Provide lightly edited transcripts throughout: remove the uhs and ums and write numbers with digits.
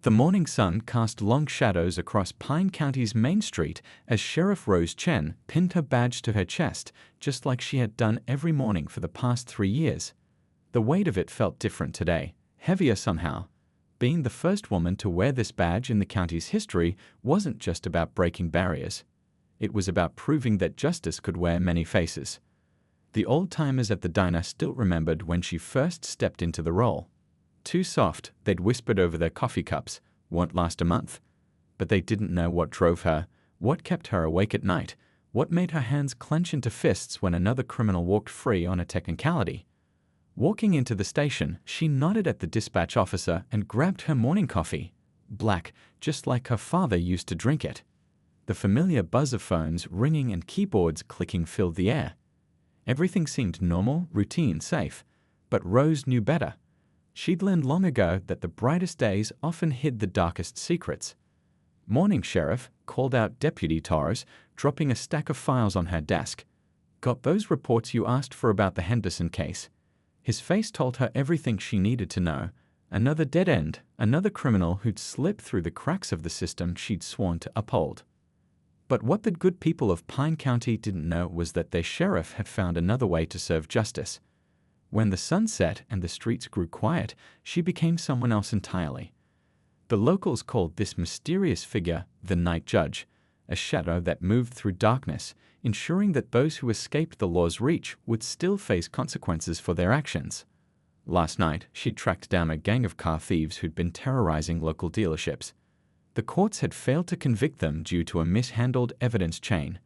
The morning sun cast long shadows across Pine County's Main Street as Sheriff Rose Chen pinned her badge to her chest, just like she had done every morning for the past 3 years. The weight of it felt different today, heavier somehow. Being the first woman to wear this badge in the county's history wasn't just about breaking barriers. It was about proving that justice could wear many faces. The old-timers at the diner still remembered when she first stepped into the role. Too soft, they'd whispered over their coffee cups, won't last a month. But they didn't know what drove her, what kept her awake at night, what made her hands clench into fists when another criminal walked free on a technicality. Walking into the station, she nodded at the dispatch officer and grabbed her morning coffee. Black, just like her father used to drink it. The familiar buzz of phones ringing and keyboards clicking filled the air. Everything seemed normal, routine, safe. But Rose knew better. She'd learned long ago that the brightest days often hid the darkest secrets. "Morning, Sheriff," called out Deputy Torres, dropping a stack of files on her desk. "Got those reports you asked for about the Henderson case?" His face told her everything she needed to know. Another dead end, another criminal who'd slipped through the cracks of the system she'd sworn to uphold. But what the good people of Pine County didn't know was that their sheriff had found another way to serve justice. When the sun set and the streets grew quiet, she became someone else entirely. The locals called this mysterious figure the Night Judge, a shadow that moved through darkness, ensuring that those who escaped the law's reach would still face consequences for their actions. Last night, she tracked down a gang of car thieves who'd been terrorizing local dealerships. The courts had failed to convict them due to a mishandled evidence chain.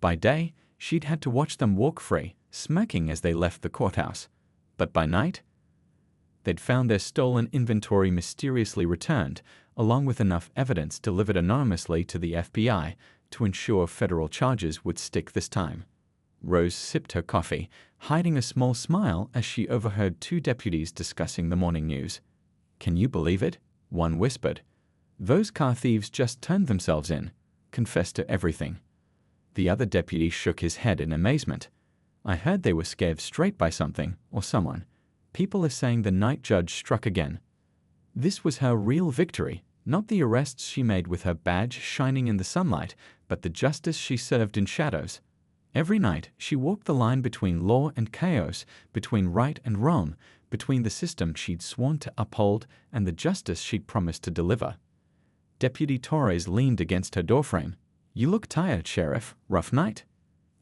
By day, she'd had to watch them walk free, smirking as they left the courthouse. But by night, they'd found their stolen inventory mysteriously returned, along with enough evidence delivered anonymously to the FBI to ensure federal charges would stick this time. Rose sipped her coffee, hiding a small smile as she overheard 2 deputies discussing the morning news. "Can you believe it?" one whispered. "Those car thieves just turned themselves in, confessed to everything." The other deputy shook his head in amazement. "I heard they were scared straight by something or someone. People are saying the Night Judge struck again." This was her real victory, not the arrests she made with her badge shining in the sunlight, but the justice she served in shadows. Every night, she walked the line between law and chaos, between right and wrong, between the system she'd sworn to uphold and the justice she'd promised to deliver. Deputy Torres leaned against her doorframe. "You look tired, Sheriff. Rough night?"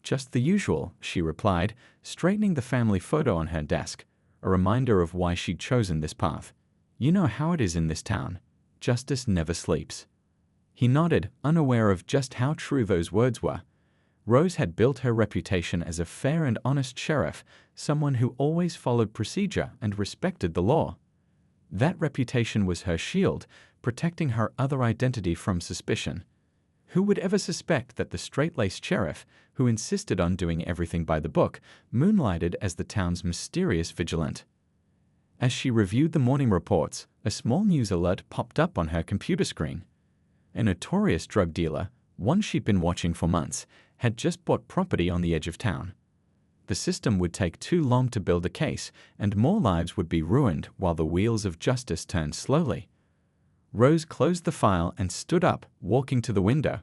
"Just the usual," she replied, straightening the family photo on her desk, a reminder of why she'd chosen this path. "You know how it is in this town. Justice never sleeps." He nodded, unaware of just how true those words were. Rose had built her reputation as a fair and honest sheriff, someone who always followed procedure and respected the law. That reputation was her shield, protecting her other identity from suspicion. Who would ever suspect that the straight-laced sheriff, who insisted on doing everything by the book, moonlighted as the town's mysterious vigilant? As she reviewed the morning reports, a small news alert popped up on her computer screen. A notorious drug dealer, one she'd been watching for months, had just bought property on the edge of town. The system would take too long to build a case, and more lives would be ruined while the wheels of justice turned slowly. Rose closed the file and stood up, walking to the window.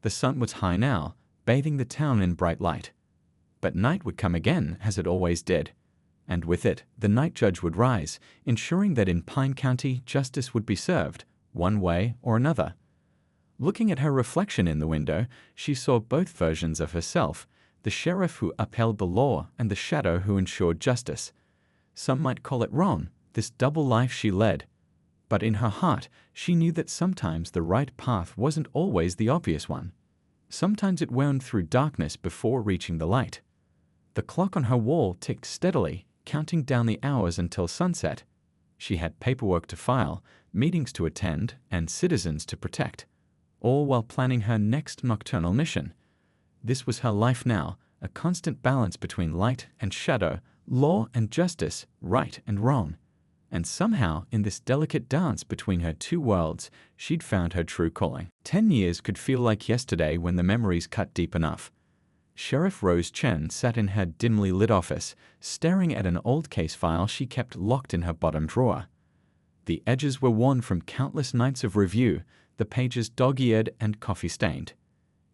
The sun was high now, bathing the town in bright light. But night would come again, as it always did. And with it, the Night Judge would rise, ensuring that in Pine County justice would be served, one way or another. Looking at her reflection in the window, she saw both versions of herself, the sheriff who upheld the law and the shadow who ensured justice. Some might call it wrong, this double life she led. But in her heart, she knew that sometimes the right path wasn't always the obvious one. Sometimes it wound through darkness before reaching the light. The clock on her wall ticked steadily, counting down the hours until sunset. She had paperwork to file, meetings to attend, and citizens to protect, all while planning her next nocturnal mission. This was her life now, a constant balance between light and shadow, law and justice, right and wrong. And somehow, in this delicate dance between her 2 worlds, she'd found her true calling. 10 years could feel like yesterday when the memories cut deep enough. Sheriff Rose Chen sat in her dimly lit office, staring at an old case file she kept locked in her bottom drawer. The edges were worn from countless nights of review, the pages dog-eared and coffee-stained.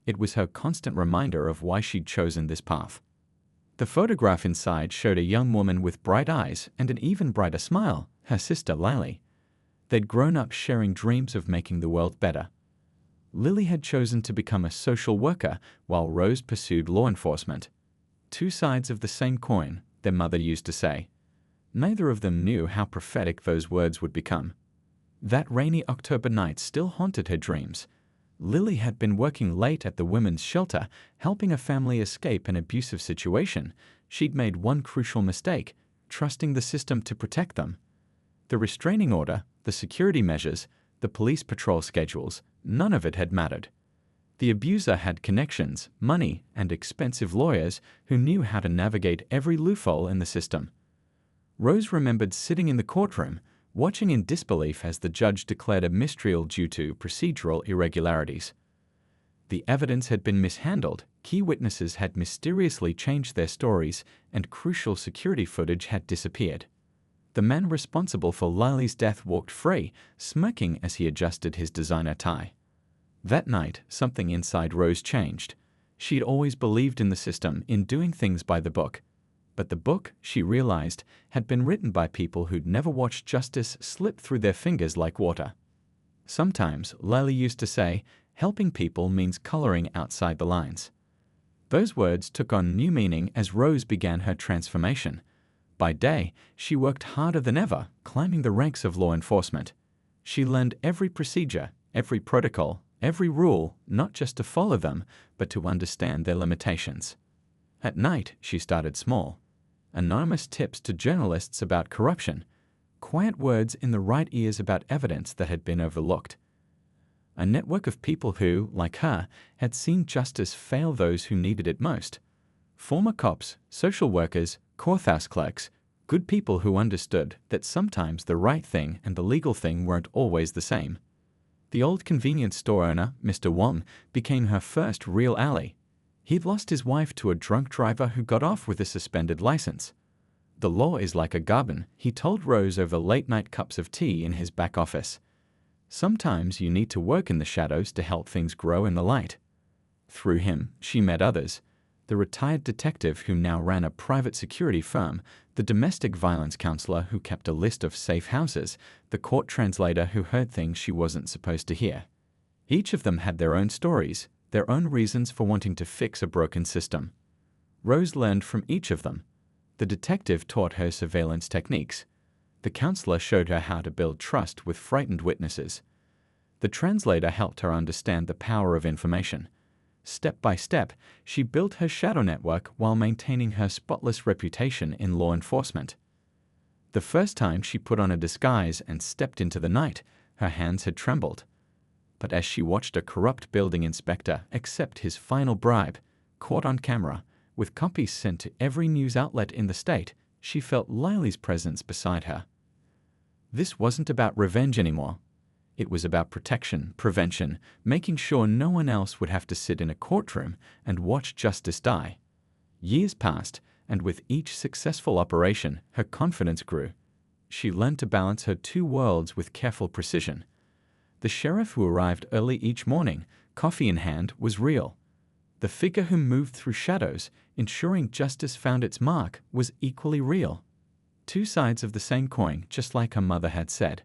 It was her constant reminder of why she'd chosen this path. The photograph inside showed a young woman with bright eyes and an even brighter smile, her sister Lily. They'd grown up sharing dreams of making the world better. Lily had chosen to become a social worker while Rose pursued law enforcement. Two sides of the same coin, their mother used to say. Neither of them knew how prophetic those words would become. That rainy October night still haunted her dreams. Lily had been working late at the women's shelter, helping a family escape an abusive situation. She'd made one crucial mistake, trusting the system to protect them. The restraining order, the security measures, the police patrol schedules, none of it had mattered. The abuser had connections, money, and expensive lawyers who knew how to navigate every loophole in the system. Rose remembered sitting in the courtroom, watching in disbelief as the judge declared a mistrial due to procedural irregularities. The evidence had been mishandled, key witnesses had mysteriously changed their stories, and crucial security footage had disappeared. The man responsible for Lily's death walked free, smirking as he adjusted his designer tie. That night, something inside Rose changed. She'd always believed in the system, in doing things by the book. But the book, she realized, had been written by people who'd never watched justice slip through their fingers like water. Sometimes, Lily used to say, helping people means coloring outside the lines. Those words took on new meaning as Rose began her transformation. By day, she worked harder than ever, climbing the ranks of law enforcement. She learned every procedure, every protocol, every rule, not just to follow them, but to understand their limitations. At night, she started small. Anonymous tips to journalists about corruption, quiet words in the right ears about evidence that had been overlooked. A network of people who, like her, had seen justice fail those who needed it most. Former cops, social workers, courthouse clerks, good people who understood that sometimes the right thing and the legal thing weren't always the same. The old convenience store owner, Mr. Wong, became her first real ally. He'd lost his wife to a drunk driver who got off with a suspended license. The law is like a garden, he told Rose over late-night cups of tea in his back office. Sometimes you need to work in the shadows to help things grow in the light. Through him, she met others. The retired detective who now ran a private security firm, the domestic violence counselor who kept a list of safe houses, the court translator who heard things she wasn't supposed to hear. Each of them had their own stories, their own reasons for wanting to fix a broken system. Rose learned from each of them. The detective taught her surveillance techniques. The counselor showed her how to build trust with frightened witnesses. The translator helped her understand the power of information. Step by step, she built her shadow network while maintaining her spotless reputation in law enforcement. The first time she put on a disguise and stepped into the night, her hands had trembled. But as she watched a corrupt building inspector accept his final bribe, caught on camera, with copies sent to every news outlet in the state, she felt Lily's presence beside her. This wasn't about revenge anymore. It was about protection, prevention, making sure no one else would have to sit in a courtroom and watch justice die. Years passed, and with each successful operation, her confidence grew. She learned to balance her two worlds with careful precision. The sheriff who arrived early each morning, coffee in hand, was real. The figure who moved through shadows, ensuring justice found its mark, was equally real. Two sides of the same coin, just like her mother had said.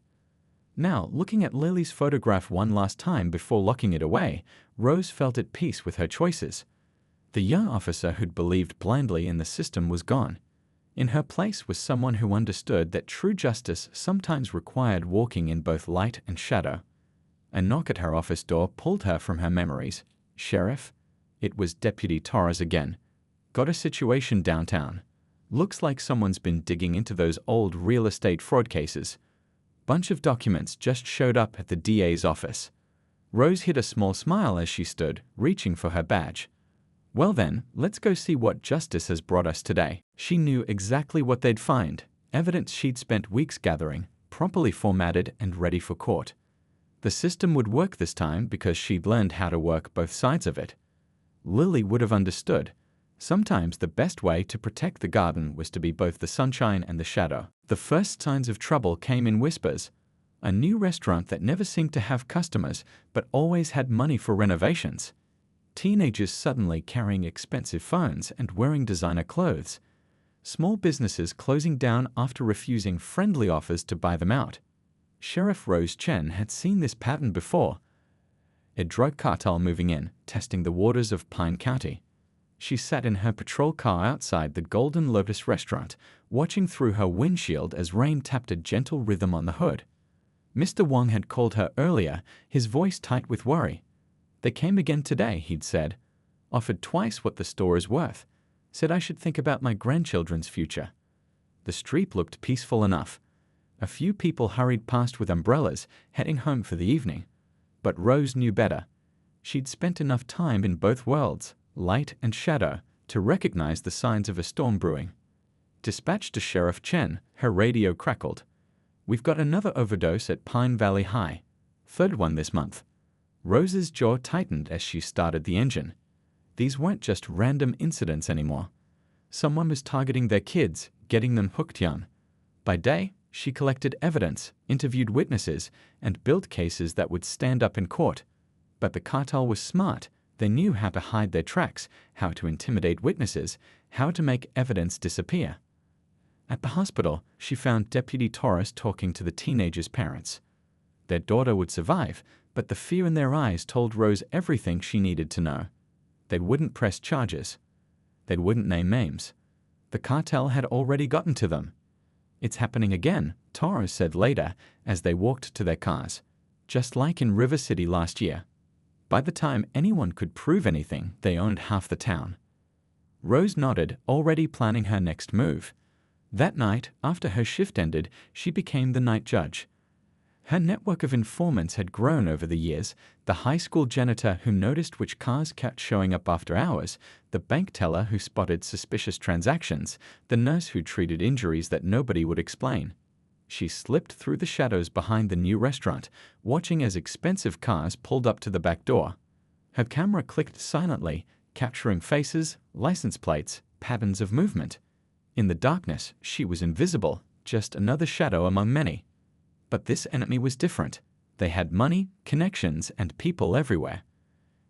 Now, looking at Lily's photograph one last time before locking it away, Rose felt at peace with her choices. The young officer who'd believed blindly in the system was gone. In her place was someone who understood that true justice sometimes required walking in both light and shadow. A knock at her office door pulled her from her memories. "Sheriff?" It was Deputy Torres again. "Got a situation downtown. Looks like someone's been digging into those old real estate fraud cases. Bunch of documents just showed up at the DA's office." Rose hid a small smile as she stood, reaching for her badge. "Well then, let's go see what justice has brought us today." She knew exactly what they'd find. Evidence she'd spent weeks gathering, properly formatted and ready for court. The system would work this time because she'd learned how to work both sides of it. Lily would have understood. Sometimes the best way to protect the garden was to be both the sunshine and the shadow. The first signs of trouble came in whispers. A new restaurant that never seemed to have customers but always had money for renovations. Teenagers suddenly carrying expensive phones and wearing designer clothes. Small businesses closing down after refusing friendly offers to buy them out. Sheriff Rose Chen had seen this pattern before. A drug cartel moving in, testing the waters of Pine County. She sat in her patrol car outside the Golden Lotus restaurant, watching through her windshield as rain tapped a gentle rhythm on the hood. Mr. Wong had called her earlier, his voice tight with worry. They came again today, he'd said. Offered twice what the store is worth. Said I should think about my grandchildren's future. The street looked peaceful enough. A few people hurried past with umbrellas, heading home for the evening. But Rose knew better. She'd spent enough time in both worlds, light and shadow, to recognize the signs of a storm brewing. Dispatched to Sheriff Chen, her radio crackled. We've got another overdose at Pine Valley High. Third one this month. Rose's jaw tightened as she started the engine. These weren't just random incidents anymore. Someone was targeting their kids, getting them hooked young. By day, she collected evidence, interviewed witnesses, and built cases that would stand up in court. But the cartel was smart. They knew how to hide their tracks, how to intimidate witnesses, how to make evidence disappear. At the hospital, she found Deputy Torres talking to the teenagers' parents. Their daughter would survive, but the fear in their eyes told Rose everything she needed to know. They wouldn't press charges. They wouldn't name names. The cartel had already gotten to them. It's happening again, Torres said later as they walked to their cars. Just like in River City last year. By the time anyone could prove anything, they owned half the town. Rose nodded, already planning her next move. That night, after her shift ended, she became the night judge. Her network of informants had grown over the years, the high school janitor who noticed which cars kept showing up after hours, the bank teller who spotted suspicious transactions, the nurse who treated injuries that nobody would explain. She slipped through the shadows behind the new restaurant, watching as expensive cars pulled up to the back door. Her camera clicked silently, capturing faces, license plates, patterns of movement. In the darkness, she was invisible, just another shadow among many. But this enemy was different. They had money, connections, and people everywhere.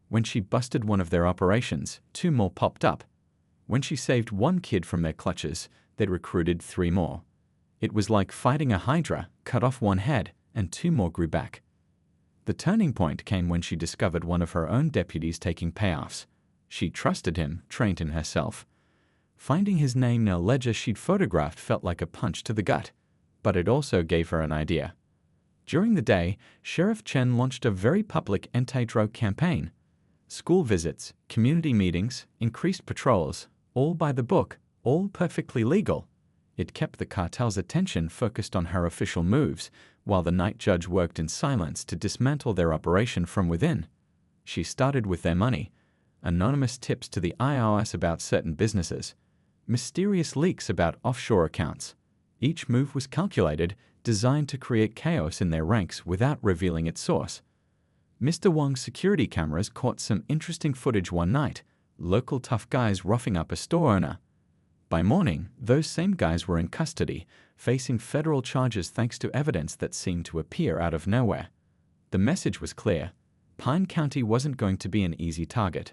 When she busted one of their operations, 2 more popped up. When she saved 1 kid from their clutches, they'd recruited 3 more. It was like fighting a hydra, cut off 1 head, and 2 more grew back. The turning point came when she discovered one of her own deputies taking payoffs. She trusted him, trained in herself. Finding his name in a ledger she'd photographed felt like a punch to the gut. But it also gave her an idea. During the day, Sheriff Chen launched a very public anti-drug campaign. School visits, community meetings, increased patrols, all by the book, all perfectly legal. It kept the cartel's attention focused on her official moves, while the night judge worked in silence to dismantle their operation from within. She started with their money, anonymous tips to the IRS about certain businesses, mysterious leaks about offshore accounts. Each move was calculated, designed to create chaos in their ranks without revealing its source. Mr. Wong's security cameras caught some interesting footage one night, local tough guys roughing up a store owner. By morning, those same guys were in custody, facing federal charges thanks to evidence that seemed to appear out of nowhere. The message was clear. Pine County wasn't going to be an easy target.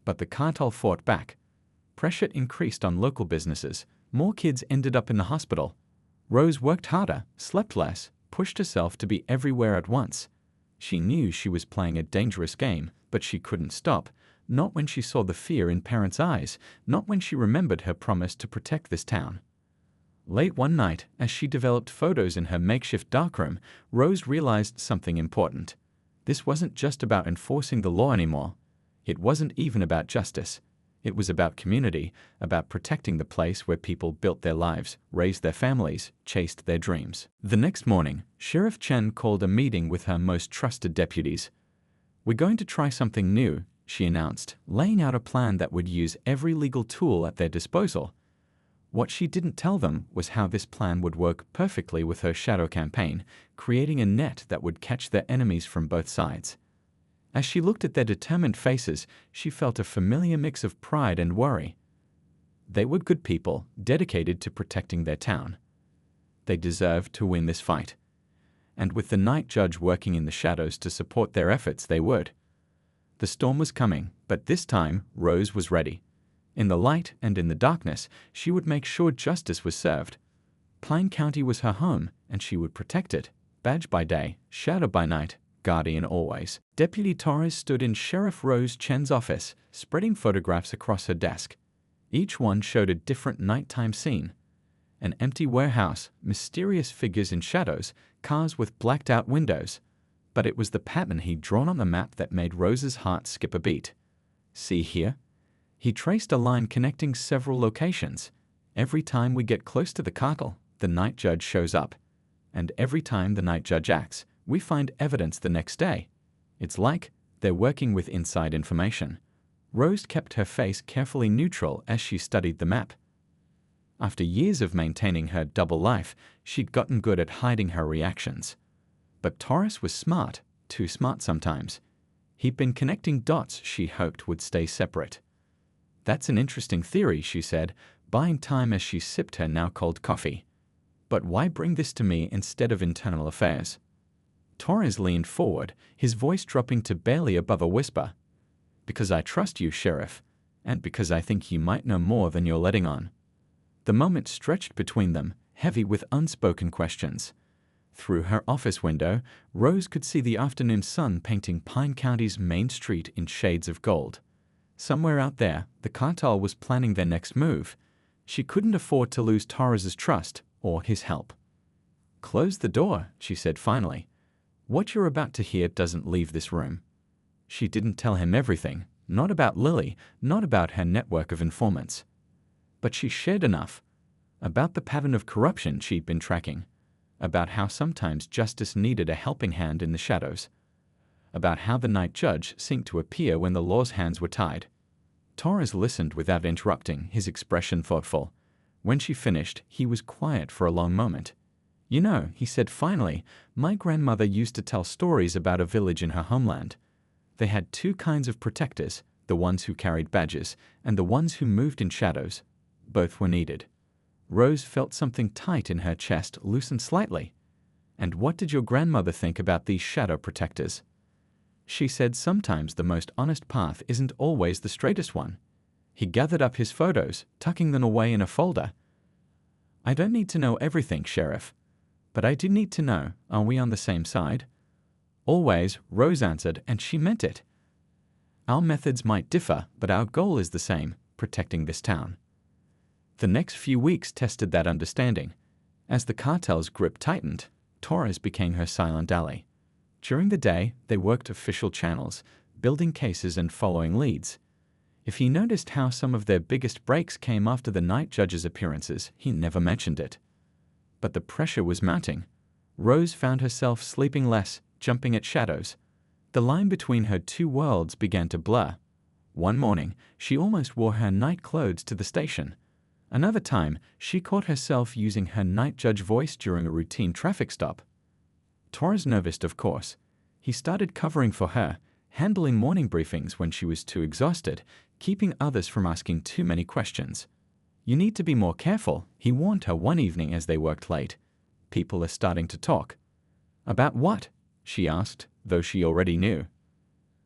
But the cartel fought back. Pressure increased on local businesses. More kids ended up in the hospital. Rose worked harder, slept less, pushed herself to be everywhere at once. She knew she was playing a dangerous game, but she couldn't stop, not when she saw the fear in parents' eyes, not when she remembered her promise to protect this town. Late one night, as she developed photos in her makeshift darkroom, Rose realized something important. This wasn't just about enforcing the law anymore. It wasn't even about justice. It was about community, about protecting the place where people built their lives, raised their families, chased their dreams. The next morning, Sheriff Chen called a meeting with her most trusted deputies. "We're going to try something new," she announced, laying out a plan that would use every legal tool at their disposal. What she didn't tell them was how this plan would work perfectly with her shadow campaign, creating a net that would catch their enemies from both sides. As she looked at their determined faces, she felt a familiar mix of pride and worry. They were good people, dedicated to protecting their town. They deserved to win this fight. and with the night judge working in the shadows to support their efforts, they would. The storm was coming, but this time Rose was ready. In the light and in the darkness, she would make sure justice was served. Pine County was her home, and she would protect it. Badge by day, shadow by night, guardian always. Deputy Torres stood in Sheriff Rose Chen's office, spreading photographs across her desk. Each one showed a different nighttime scene. An empty warehouse, mysterious figures in shadows, cars with blacked-out windows. But it was the pattern he'd drawn on the map that made Rose's heart skip a beat. See here? He traced a line connecting several locations. Every time we get close to the cartel, the night judge shows up. And every time the night judge acts, we find evidence the next day. It's like they're working with inside information. Rose kept her face carefully neutral as she studied the map. After years of maintaining her double life, she'd gotten good at hiding her reactions. But Torres was smart, too smart sometimes. He'd been connecting dots she hoped would stay separate. That's an interesting theory, she said, buying time as she sipped her now-cold coffee. But why bring this to me instead of internal affairs? Torres leaned forward, his voice dropping to barely above a whisper. Because I trust you, Sheriff, and because I think you might know more than you're letting on. The moment stretched between them, heavy with unspoken questions. Through her office window, Rose could see the afternoon sun painting Pine County's main street in shades of gold. Somewhere out there, the cartel was planning their next move. She couldn't afford to lose Torres's trust or his help. Close the door, she said finally. What you're about to hear doesn't leave this room. She didn't tell him everything, not about Lily, not about her network of informants. But she shared enough. About the pattern of corruption she'd been tracking. About how sometimes justice needed a helping hand in the shadows. About how the night judge seemed to appear when the law's hands were tied. Torres listened without interrupting, his expression thoughtful. When she finished, he was quiet for a long moment. You know, he said finally, my grandmother used to tell stories about a village in her homeland. They had two kinds of protectors, the ones who carried badges, and the ones who moved in shadows. Both were needed. Rose felt something tight in her chest loosen slightly. And what did your grandmother think about these shadow protectors? She said sometimes the most honest path isn't always the straightest one. He gathered up his photos, tucking them away in a folder. I don't need to know everything, Sheriff. But I do need to know, are we on the same side? Always, Rose answered, and she meant it. Our methods might differ, but our goal is the same, protecting this town. The next few weeks tested that understanding. As the cartel's grip tightened, Torres became her silent ally. During the day, they worked official channels, building cases and following leads. If he noticed how some of their biggest breaks came after the night judge's appearances, he never mentioned it. But the pressure was mounting. Rose found herself sleeping less, jumping at shadows. The line between her two worlds began to blur. One morning, she almost wore her night clothes to the station. Another time, she caught herself using her night judge voice during a routine traffic stop. Torres nervoused, of course. He started covering for her, handling morning briefings when she was too exhausted, keeping others from asking too many questions. You need to be more careful, he warned her one evening as they worked late. People are starting to talk. About what? She asked, though she already knew.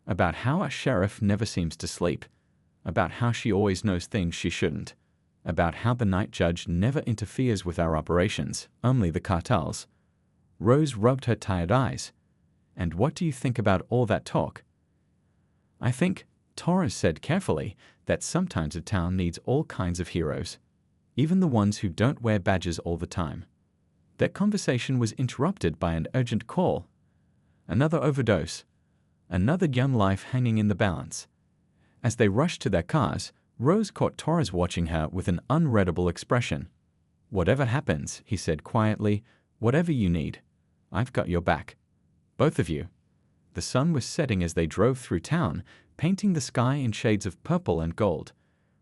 About how a sheriff never seems to sleep. About how she always knows things she shouldn't. About how the night judge never interferes with our operations, only the cartels. Rose rubbed her tired eyes. And what do you think about all that talk? I think, Torres said carefully, that sometimes a town needs all kinds of heroes, even the ones who don't wear badges all the time. That conversation was interrupted by an urgent call. Another overdose. Another young life hanging in the balance. As they rushed to their cars, Rose caught Torres watching her with an unreadable expression. Whatever happens, he said quietly, whatever you need, I've got your back. Both of you. The sun was setting as they drove through town, painting the sky in shades of purple and gold.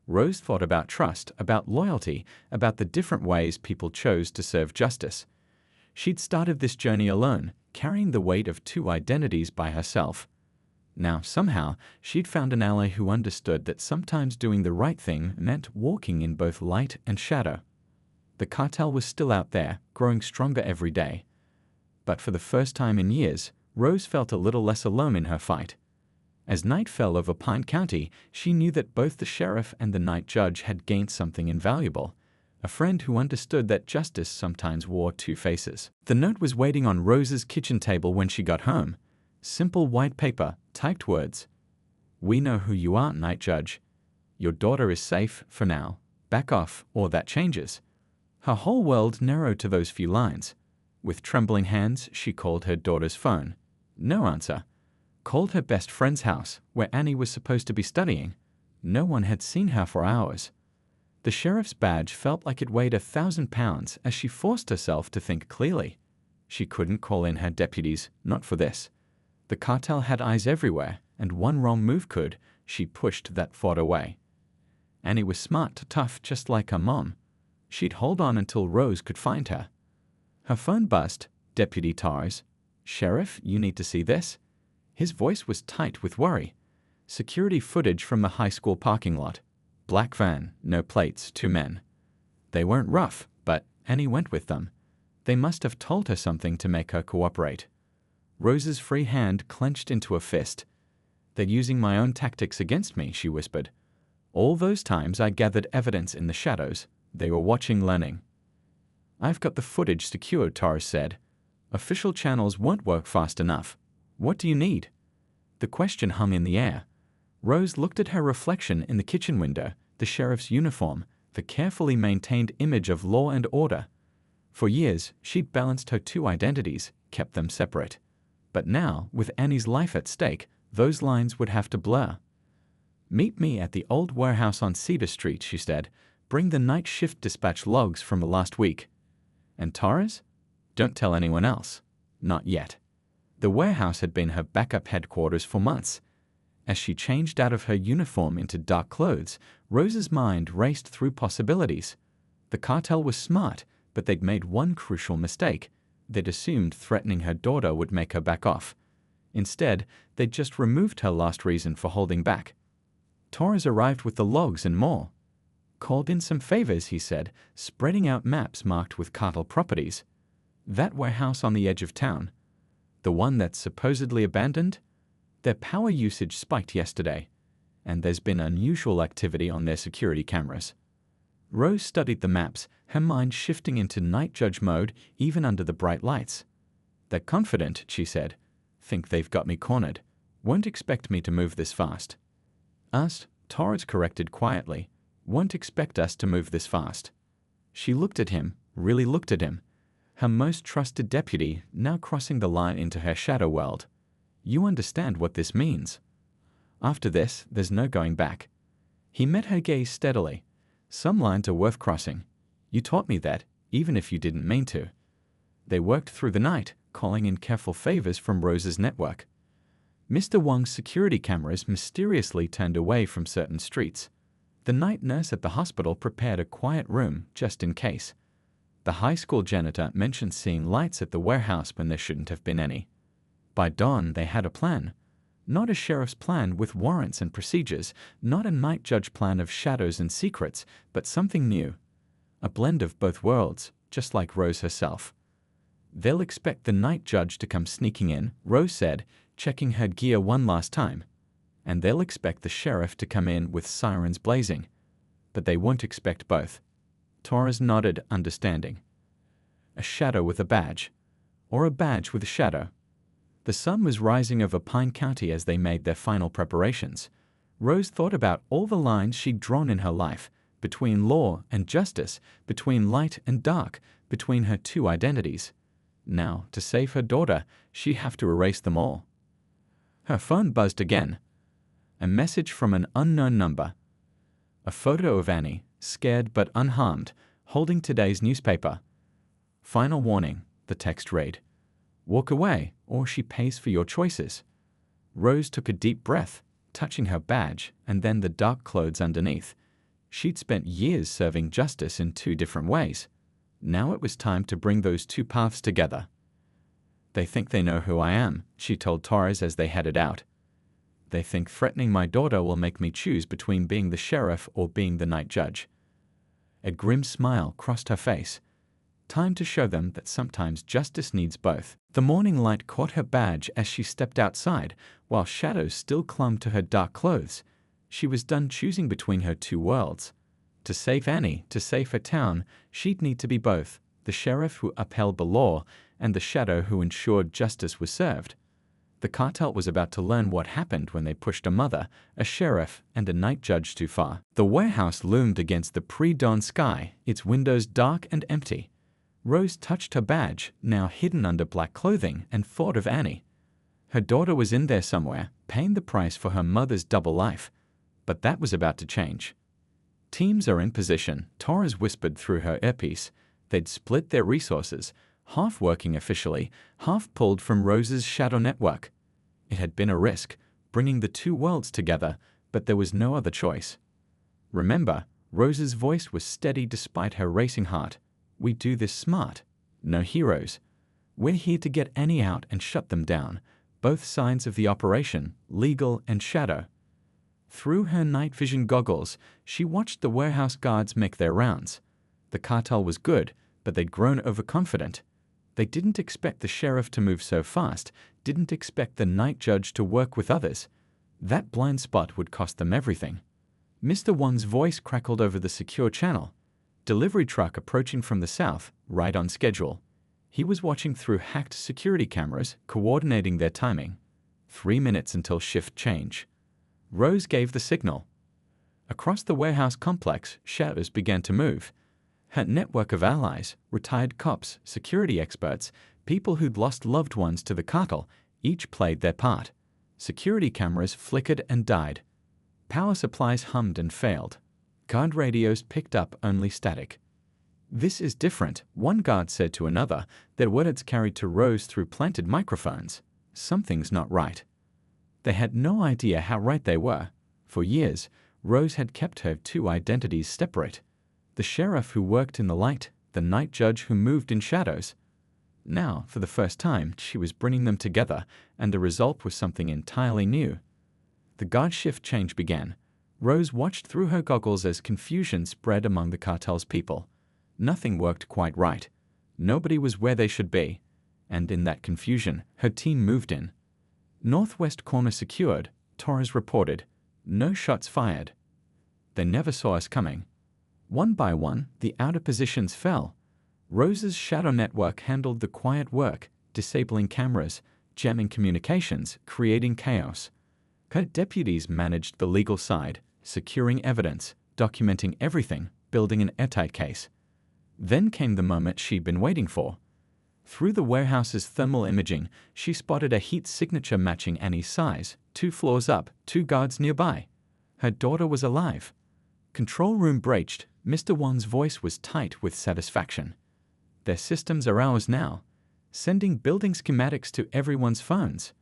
Rose thought about trust, about loyalty, about the different ways people chose to serve justice. She'd started this journey alone, carrying the weight of two identities by herself. Now, somehow, she'd found an ally who understood that sometimes doing the right thing meant walking in both light and shadow. The cartel was still out there, growing stronger every day. But for the first time in years, Rose felt a little less alone in her fight. As night fell over Pine County, she knew that both the sheriff and the night judge had gained something invaluable, a friend who understood that justice sometimes wore two faces. The note was waiting on Rose's kitchen table when she got home. Simple white paper, typed words. "We know who you are, night judge. Your daughter is safe for now. Back off, or that changes." Her whole world narrowed to those few lines. With trembling hands, she called her daughter's phone. No answer. Called her best friend's house, where Annie was supposed to be studying. No one had seen her for hours. The sheriff's badge felt like it weighed 1,000 pounds as she forced herself to think clearly. She couldn't call in her deputies, not for this. The cartel had eyes everywhere, and one wrong move could. She pushed that thought away. Annie was smart, tough, just like her mom. She'd hold on until Rose could find her. Her phone buzzed. Deputy Tars. "Sheriff, you need to see this." His voice was tight with worry. Security footage from the high school parking lot. Black van, no plates, 2 men. They weren't rough, but Annie went with them. They must have told her something to make her cooperate. Rose's free hand clenched into a fist. "They're using my own tactics against me," she whispered. "All those times I gathered evidence in the shadows. They were watching, learning." "I've got the footage secured," Tars said. "Official channels won't work fast enough. What do you need?" The question hung in the air. Rose looked at her reflection in the kitchen window, the sheriff's uniform, the carefully maintained image of law and order. For years, she'd balanced her two identities, kept them separate. But now, with Annie's life at stake, those lines would have to blur. "Meet me at the old warehouse on Cedar Street," she said. "Bring the night shift dispatch logs from the last week." "And Tars? Don't tell anyone else." Not yet. The warehouse had been her backup headquarters for months. As she changed out of her uniform into dark clothes, Rose's mind raced through possibilities. The cartel was smart, but they'd made one crucial mistake. They'd assumed threatening her daughter would make her back off. Instead, they'd just removed her last reason for holding back. Torres arrived with the logs and more. "Called in some favors," he said, spreading out maps marked with cartel properties. "That warehouse on the edge of town. The one that's supposedly abandoned? Their power usage spiked yesterday, and there's been unusual activity on their security cameras." Rose studied the maps, her mind shifting into night judge mode even under the bright lights. "They're confident," she said. "Think they've got me cornered. Won't expect me to move this fast." "Us," Torres corrected quietly, "won't expect us to move this fast." She looked at him, really looked at him. Her most trusted deputy now crossing the line into her shadow world. "You understand what this means. After this, there's no going back." He met her gaze steadily. "Some lines are worth crossing. You taught me that, even if you didn't mean to." They worked through the night, calling in careful favors from Rose's network. Mr. Wong's security cameras mysteriously turned away from certain streets. The night nurse at the hospital prepared a quiet room just in case. The high school janitor mentioned seeing lights at the warehouse when there shouldn't have been any. By dawn, they had a plan. Not a sheriff's plan with warrants and procedures, not a night judge plan of shadows and secrets, but something new. A blend of both worlds, just like Rose herself. "They'll expect the night judge to come sneaking in," Rose said, checking her gear one last time. "And they'll expect the sheriff to come in with sirens blazing. But they won't expect both." Torres nodded, understanding. A shadow with a badge. Or a badge with a shadow. The sun was rising over Pine County as they made their final preparations. Rose thought about all the lines she'd drawn in her life, between law and justice, between light and dark, between her two identities. Now, to save her daughter, she'd have to erase them all. Her phone buzzed again. A message from an unknown number. A photo of Annie, scared but unharmed, holding today's newspaper. "Final warning," the text read. "Walk away, or she pays for your choices." Rose took a deep breath, touching her badge and then the dark clothes underneath. She'd spent years serving justice in two different ways. Now it was time to bring those two paths together. "They think they know who I am," she told Torres as they headed out. "They think threatening my daughter will make me choose between being the sheriff or being the night judge." A grim smile crossed her face. Time to show them that sometimes justice needs both. The morning light caught her badge as she stepped outside, while shadows still clung to her dark clothes. She was done choosing between her two worlds. To save Annie, to save her town, she'd need to be both, the sheriff who upheld the law and the shadow who ensured justice was served. The cartel was about to learn what happened when they pushed a mother, a sheriff, and a night judge too far. The warehouse loomed against the pre-dawn sky, its windows dark and empty. Rose touched her badge, now hidden under black clothing, and thought of Annie. Her daughter was in there somewhere, paying the price for her mother's double life. But that was about to change. Teams are in position, Torres whispered through her earpiece. They'd split their resources, half working officially, half pulled from Rose's shadow network. It had been a risk, bringing the two worlds together, but there was no other choice. Remember, Rose's voice was steady despite her racing heart. We do this smart. No heroes. We're here to get Annie out and shut them down, both sides of the operation, legal and shadow. Through her night vision goggles, she watched the warehouse guards make their rounds. The cartel was good, but they'd grown overconfident. They didn't expect the sheriff to move so fast, didn't expect the night judge to work with others. That blind spot would cost them everything. Mr. Wan's voice crackled over the secure channel. Delivery truck approaching from the south, right on schedule. He was watching through hacked security cameras, coordinating their timing. 3 minutes until shift change. Rose gave the signal. Across the warehouse complex, shadows began to move. Her network of allies, retired cops, security experts, people who'd lost loved ones to the cartel, each played their part. Security cameras flickered and died. Power supplies hummed and failed. Guard radios picked up only static. This is different, one guard said to another, their words carried to Rose through planted microphones. Something's not right. They had no idea how right they were. For years, Rose had kept her two identities separate. The sheriff who worked in the light, the night judge who moved in shadows. Now, for the first time, she was bringing them together, and the result was something entirely new. The guard shift change began. Rose watched through her goggles as confusion spread among the cartel's people. Nothing worked quite right. Nobody was where they should be. And in that confusion, her team moved in. Northwest corner secured, Torres reported. No shots fired. They never saw us coming. One by one, the outer positions fell. Rose's shadow network handled the quiet work, disabling cameras, jamming communications, creating chaos. Her deputies managed the legal side, securing evidence, documenting everything, building an airtight case. Then came the moment she'd been waiting for. Through the warehouse's thermal imaging, she spotted a heat signature matching Annie's size, 2 floors up, 2 guards nearby. Her daughter was alive. Control room breached. Mr. Wan's voice was tight with satisfaction. Their systems are ours now, sending building schematics to everyone's phones.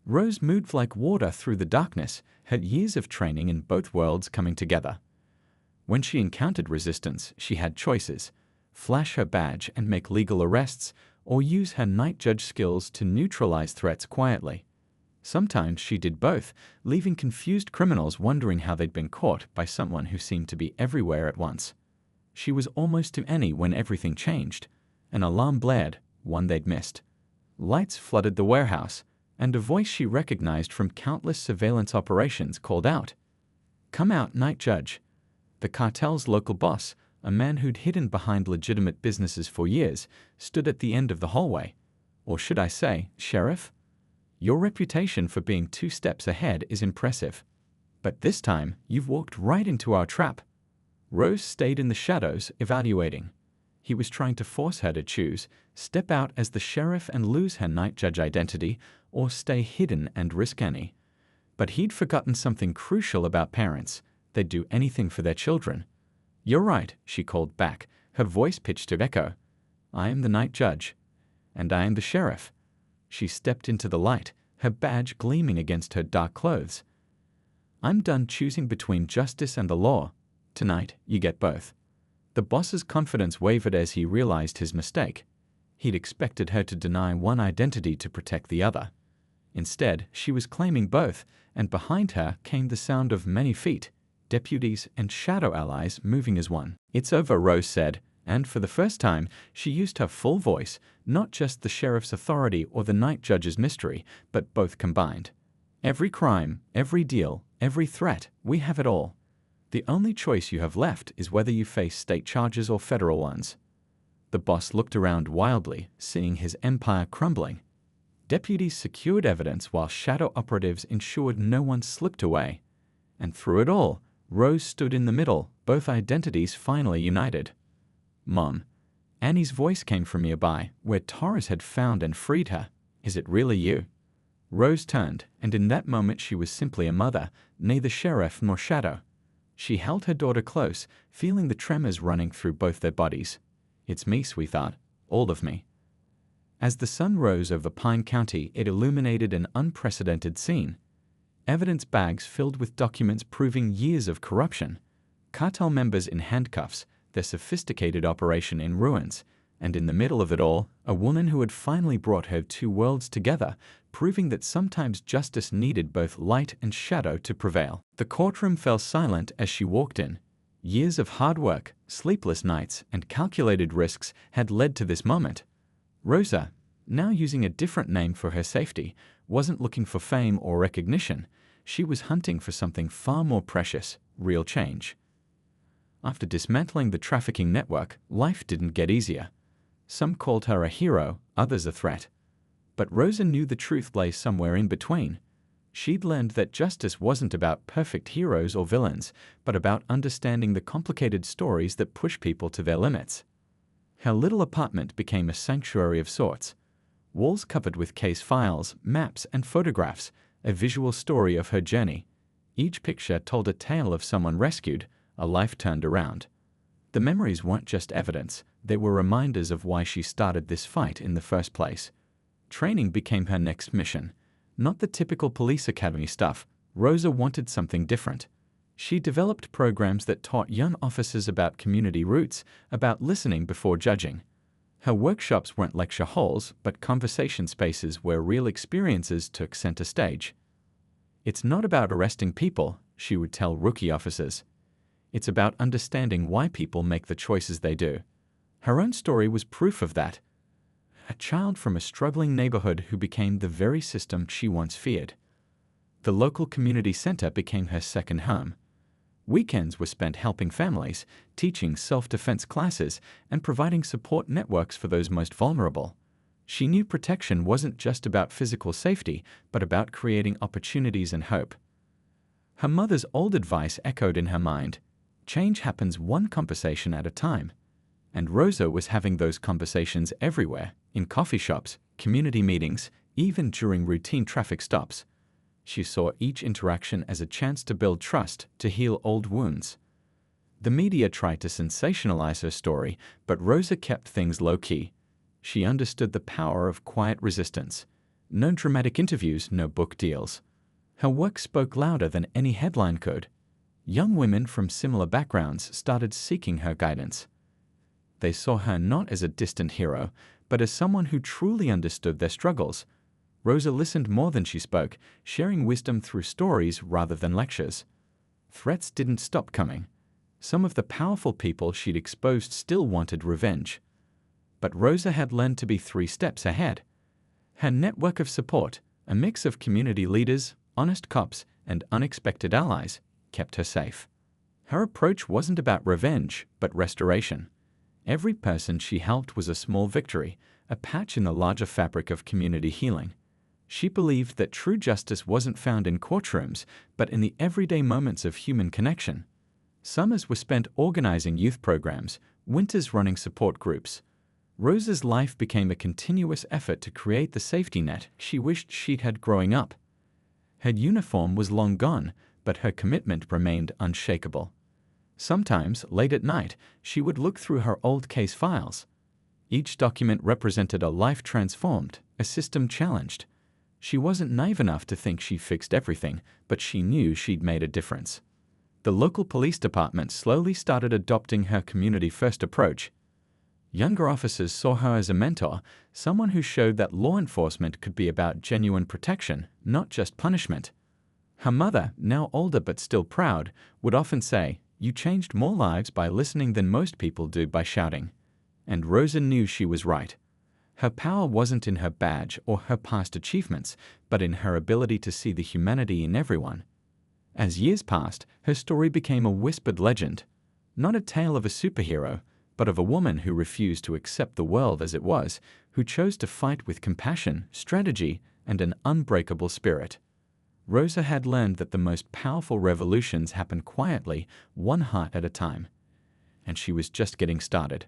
Rose moved like water through the darkness, her years of training in both worlds coming together. When she encountered resistance, she had choices: flash her badge and make legal arrests, or use her night judge skills to neutralize threats quietly. Sometimes she did both, leaving confused criminals wondering how they'd been caught by someone who seemed to be everywhere at once. She was almost to Annie when everything changed. An alarm blared, one they'd missed. Lights flooded the warehouse, and a voice she recognized from countless surveillance operations called out. "Come out, night judge." The cartel's local boss, a man who'd hidden behind legitimate businesses for years, stood at the end of the hallway. Or should I say, sheriff? Your reputation for being 2 steps ahead is impressive. But this time, you've walked right into our trap. Rose stayed in the shadows, evaluating. He was trying to force her to choose, step out as the sheriff and lose her night judge identity, or stay hidden and risk Annie. But he'd forgotten something crucial about parents. They'd do anything for their children. "You're right," she called back, her voice pitched to echo. "I am the night judge. And I am the sheriff." She stepped into the light, her badge gleaming against her dark clothes. "I'm done choosing between justice and the law. Tonight, you get both." The boss's confidence wavered as he realized his mistake. He'd expected her to deny one identity to protect the other. Instead, she was claiming both, and behind her came the sound of many feet, deputies and shadow allies moving as one. "It's over," Rose said, And for the first time, she used her full voice, not just the sheriff's authority or the night judge's mystery, but both combined. Every crime, every deal, every threat, we have it all. The only choice you have left is whether you face state charges or federal ones. The boss looked around wildly, seeing his empire crumbling. Deputies secured evidence while shadow operatives ensured no one slipped away. And through it all, Rose stood in the middle, both identities finally united. "Mom." Annie's voice came from nearby, where Torres had found and freed her. "Is it really you?" Rose turned, and in that moment she was simply a mother, neither sheriff nor shadow. She held her daughter close, feeling the tremors running through both their bodies. "It's me, sweetheart. All of me." As the sun rose over Pine County, it illuminated an unprecedented scene. Evidence bags filled with documents proving years of corruption, cartel members in handcuffs, their sophisticated operation in ruins, and in the middle of it all, a woman who had finally brought her two worlds together, proving that sometimes justice needed both light and shadow to prevail. The courtroom fell silent as she walked in. Years of hard work, sleepless nights, and calculated risks had led to this moment. Rosa, now using a different name for her safety, wasn't looking for fame or recognition. She was hunting for something far more precious, real change. After dismantling the trafficking network, life didn't get easier. Some called her a hero, others a threat. But Rosa knew the truth lay somewhere in between. She'd learned that justice wasn't about perfect heroes or villains, but about understanding the complicated stories that push people to their limits. Her little apartment became a sanctuary of sorts. Walls covered with case files, maps, and photographs, a visual story of her journey. Each picture told a tale of someone rescued, a life turned around. The memories weren't just evidence, they were reminders of why she started this fight in the first place. Training became her next mission. Not the typical police academy stuff. Rosa wanted something different. She developed programs that taught young officers about community roots, about listening before judging. Her workshops weren't lecture halls, but conversation spaces where real experiences took center stage. "It's not about arresting people," she would tell rookie officers. "It's about understanding why people make the choices they do." Her own story was proof of that. A child from a struggling neighborhood who became the very system she once feared. The local community center became her second home. Weekends were spent helping families, teaching self-defense classes, and providing support networks for those most vulnerable. She knew protection wasn't just about physical safety, but about creating opportunities and hope. Her mother's old advice echoed in her mind. Change happens one conversation at a time. And Rosa was having those conversations everywhere, in coffee shops, community meetings, even during routine traffic stops. She saw each interaction as a chance to build trust, to heal old wounds. The media tried to sensationalize her story, but Rosa kept things low-key. She understood the power of quiet resistance. No dramatic interviews, no book deals. Her work spoke louder than any headline could. Young women from similar backgrounds started seeking her guidance. They saw her not as a distant hero, but as someone who truly understood their struggles. Rosa listened more than she spoke, sharing wisdom through stories rather than lectures. Threats didn't stop coming. Some of the powerful people she'd exposed still wanted revenge. But Rosa had learned to be 3 steps ahead. Her network of support, a mix of community leaders, honest cops, and unexpected allies, kept her safe. Her approach wasn't about revenge, but restoration. Every person she helped was a small victory, a patch in the larger fabric of community healing. She believed that true justice wasn't found in courtrooms, but in the everyday moments of human connection. Summers were spent organizing youth programs, winters running support groups. Rosa's life became a continuous effort to create the safety net she wished she'd had growing up. Her uniform was long gone, but her commitment remained unshakable. Sometimes, late at night, she would look through her old case files. Each document represented a life transformed, a system challenged. She wasn't naive enough to think she fixed everything, but she knew she'd made a difference. The local police department slowly started adopting her community-first approach. Younger officers saw her as a mentor, someone who showed that law enforcement could be about genuine protection, not just punishment. Her mother, now older but still proud, would often say, You changed more lives by listening than most people do by shouting. And Rosa knew she was right. Her power wasn't in her badge or her past achievements, but in her ability to see the humanity in everyone. As years passed, her story became a whispered legend, not a tale of a superhero, but of a woman who refused to accept the world as it was, who chose to fight with compassion, strategy, and an unbreakable spirit. Rosa had learned that the most powerful revolutions happen quietly, one heart at a time. And she was just getting started.